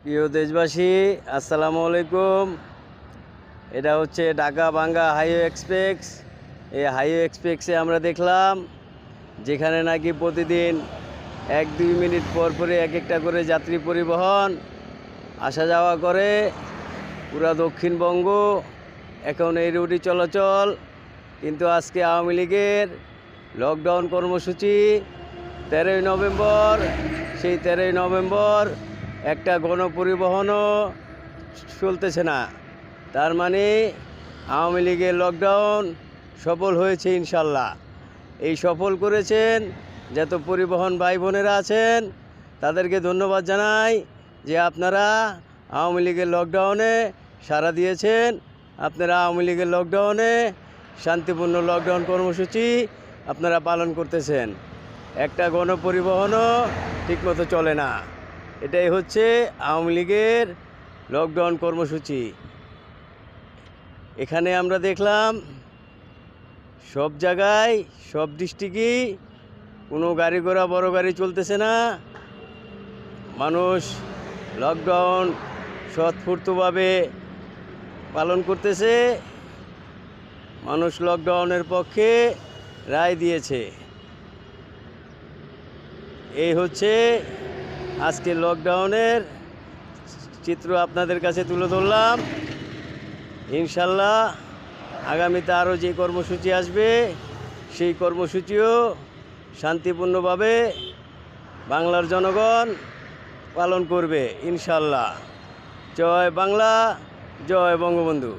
প্রিয় দেশবাসী, আসসালামু আলাইকুম। এটা হচ্ছে ঢাকা বাঙ্গা হাইওয়ে এক্সপ্রেস। এই হাইওয়ে এক্সপ্রেসে আমরা দেখলাম যেখানে নাকি প্রতিদিন 1-2 মিনিট পর পরে এক একটা করে যাত্রী পরিবহন আসা যাওয়া করে পুরা দক্ষিণবঙ্গ। এখন এই রুটই চলাচল, কিন্তু আজকে আওয়ামী লীগের লকডাউন কর্মসূচি 13ই নভেম্বর। সেই 13ই নভেম্বর একটা গণপরিবহনও চলতেছে না। তার মানে আওয়ামী লীগের লকডাউন সফল হয়েছে ইনশাল্লাহ। এই সফল করেছেন যত পরিবহন ভাই বোনেরা আছেন, তাদেরকে ধন্যবাদ জানাই যে আপনারা আওয়ামী লীগের লকডাউনে সাড়া দিয়েছেন। আপনারা আওয়ামী লীগের লকডাউনে শান্তিপূর্ণ লকডাউন কর্মসূচি আপনারা পালন করতেছেন। একটা গণপরিবহনও ঠিকমতো চলে না। এটাই হচ্ছে আওয়ামী লীগের লকডাউন কর্মসূচি। এখানে আমরা দেখলাম সব জায়গায়, সব ডিস্ট্রিক্টই কোনো গাড়ি ঘোড়া বড় গাড়ি চলতেছে না। মানুষ লকডাউন স্বতঃস্ফূর্তভাবে পালন করতেছে। মানুষ লকডাউনের পক্ষে রায় দিয়েছে। এই হচ্ছে আজকে লকডাউনের চিত্র আপনাদের কাছে তুলে ধরলাম। ইনশাল্লাহ আগামীতে আরও যে কর্মসূচি আসবে সেই কর্মসূচিও শান্তিপূর্ণভাবে বাংলার জনগণ পালন করবে ইনশাল্লাহ। জয় বাংলা, জয় বঙ্গবন্ধু।